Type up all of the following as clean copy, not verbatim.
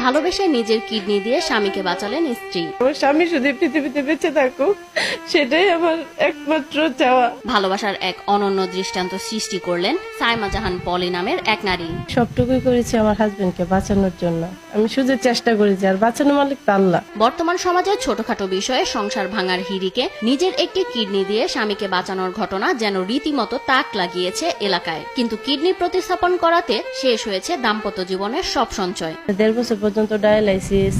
ভালোবেসে নিজের কিডনি দিয়ে স্বামীকে বাঁচালেন স্ত্রী। আমার স্বামী শুধু পৃথিবীতে বেঁচে থাকুক, সেটাই আমার একমাত্র চাওয়া। ভালোবাসার এক অনন্য দৃষ্টান্ত সৃষ্টি করলেন সাইমা জাহান পলি নামের এক নারী। সবটুকুই করেছি আমার হাজবেন্ডকে বাঁচানোর জন্য। আমি শুধু চেষ্টা করেছি, আর বাঁচানোর মালিক তো আল্লাহ। বর্তমান সমাজে ছোটখাটো বিষয়ে সংসার ভাঙার হিড়িকে নিজের একটি কিডনি দিয়ে স্বামীকে বাঁচানোর ঘটনা যেন রীতিমতো তাক লাগিয়েছে এলাকায়। কিন্তু কিডনি প্রতিস্থাপন করাতে শেষ হয়েছে দাম্পত্য জীবনের সব সঞ্চয়। 1.5 বছর পর্যন্ত ডায়ালাইসিস,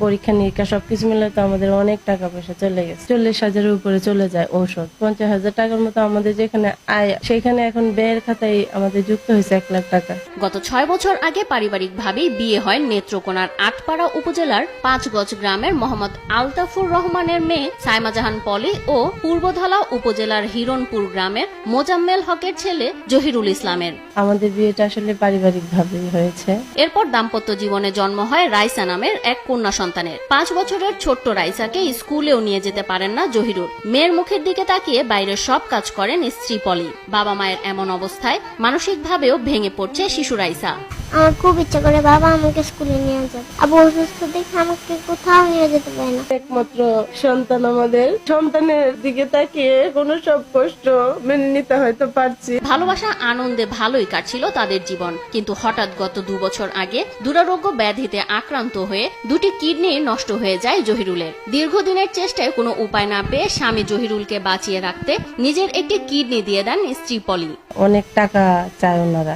পরীক্ষা নিরীক্ষা সবকিছু মিলে তো আমাদের অনেক টাকা পয়সা চলে গেছে। 40,000-এর উপরে চলে যায় ঔষধ। 50,000 টাকার মতো আমাদের যেখানে আয়, সেখানে এখন ব্যয়ের খাতায় আমাদের যুক্ত হয়েছে 1 লাখ টাকা। গত 6 বছর আগে পারিবারিকভাবেই বিয়ে হয় নেত্রকোনার আটপাড়া উপজেলার 5 গজ গ্রামের মোহাম্মদ আলতাফুর রহমানের মেয়ে সাইমা জাহান পলি ও পূর্বধলা উপজেলার হিরণপুর গ্রামের মোজাম্মেল হকের ছেলে জহিরুল ইসলামের। আমাদের বিয়েটা আসলে পারিবারিক ভাবেই হয়েছে। এরপর দাম্পত্য জীবনে জন্ম হয় রাইসা নামের এক কন্যা সন্তানের। 5 বছরের ছোট্ট রাইসাকে স্কুলেও নিয়ে যেতে পারেন না জহিরুল। মেয়ের মুখের দিকে তাকিয়ে বাইরের সব কাজ করেন স্ত্রী পলি। বাবা মায়ের এমন অবস্থায় মানসিকভাবেও ভেঙে পড়ছে শিশু রাইসা। আমার খুব ইচ্ছা করে বাবা আমাকে স্কুলে নিয়ে যাবে, আবু অসুস্থ দেখে আমাকে কোথাও নিয়ে যেতে পারে না। একমাত্র সন্তান আমাদের, সন্তানের দিকে তাকিয়ে কোনো সব কষ্ট মেনে নিতে হয়তো পারছি। ভালোবাসা আনন্দে ভালোই কাটছিল তাদের জীবন, কিন্তু হঠাৎ গত 2 বছর আগে দুরারোগ্য ব্যাধিতে আক্রান্ত হয়ে দুটি কিডনি নষ্ট হয়ে যায় জহিরুলের। দীর্ঘদিনের চেষ্টায় কোনো উপায় না পেয়ে স্বামী জহিরুলকে বাঁচিয়ে রাখতে নিজের একটি কিডনি দিয়ে দেন স্ত্রী পলি। অনেক টাকা চায় ওনারা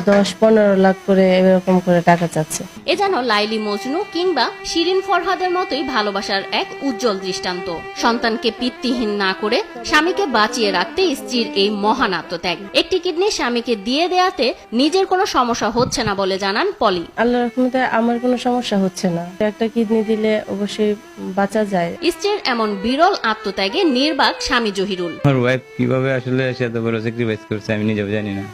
10-15 লাখ করে এরকম করে টাকা চাচ্ছে। এ যেন লাইলি মজনু কিংবা শিরিন ফরহাদের মতোই ভালোবাসার এক উজ্জ্বল দৃষ্টান্ত। সন্তানকে পিতৃহীন না করে স্বামীকে বাঁচিয়ে রাখতে স্ত্রীর এই মহান আত্মত্যাগ। একটি কিডনি স্বামীকে দিয়ে দেয়াতে নিজের কোনো সমস্যা হচ্ছে না বলে জানান পলি। আল্লাহর রহমতে আমার কোনো সমস্যা হচ্ছে না। একটা কিডনি দিলে অবশ্যই বাঁচা যায়। স্ত্রীর এমন বিরল আত্মত্যাগে নির্বাক স্বামী জহিরুল। আমার ওয়াইফ কিভাবে আসলে সে এত বড় স্যাক্রিফাইস করছে আমি নিজেও জানি না।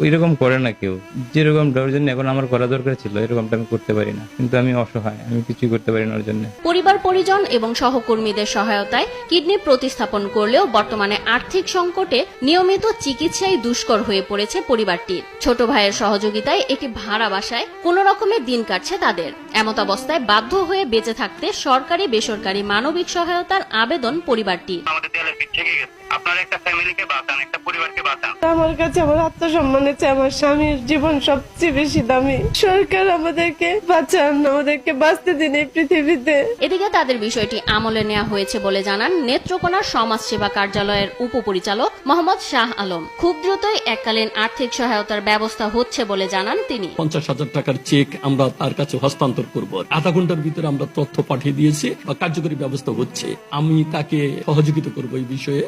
এরকম করে না কেউ। যেরকম ওর জন্য এখন আমার করা দরকার ছিল, এরকমটা আমি করতে পারি না। কিন্তু আমি অসহায়, আমি কিছুই করতে পারি না ওর জন্য। পরিবার পরিজন এবং সহকর্মীদের সহায়তায় কিডনি প্রতিস্থাপন করলেও বর্তমানে আর্থিক সংকটে নিয়মিত চিকিৎসায় দুষ্কর হয়ে পড়েছে পরিবারটির। ছোট ভাইয়ের সহযোগিতায় একটি ভাড়া বাসায় কোনো রকমে দিন কাটছে তাদের। এমত অবস্থায় বাধ্য হয়ে বেঁচে থাকতে সরকারি বেসরকারি মানবিক সহায়তার আবেদন পরিবারটি। আমাদের দেয়ালে পিঠ থেকে গেছে। আপনারা একটা ফ্যামিলিকে বাঁচান, একটা পরিবারকে বাঁচান। আমার কাছে আমার আত্মসম্মান আছে, আমার স্বামীর জীবন সবচেয়ে বেশি দামি। সরকার আমাদেরকে বাঁচান, আমাদেরকে বাঁচতে দিন এই পৃথিবীতে। এদিকে তাদের বিষয়টি আমলে নেওয়া হয়েছে বলে জানান নেত্রকোনার সমাজ সেবা কার্যালয়ের উপপরিচালক মোহাম্মদ শাহ আলম। খুব দ্রুতই এককালীন আর্থিক সহায়তার ব্যবস্থা হচ্ছে বলে জানান তিনি। 50,000 টাকার চেক আমরা তার কাছে হস্তান্তর করব। আধা ঘন্টার ভিতরে আমরা তথ্য পাঠিয়ে দিয়েছি বা কার্যকরী ব্যবস্থা হচ্ছে। আমি তাকে সহযোগিতা করব এই বিষয়ে।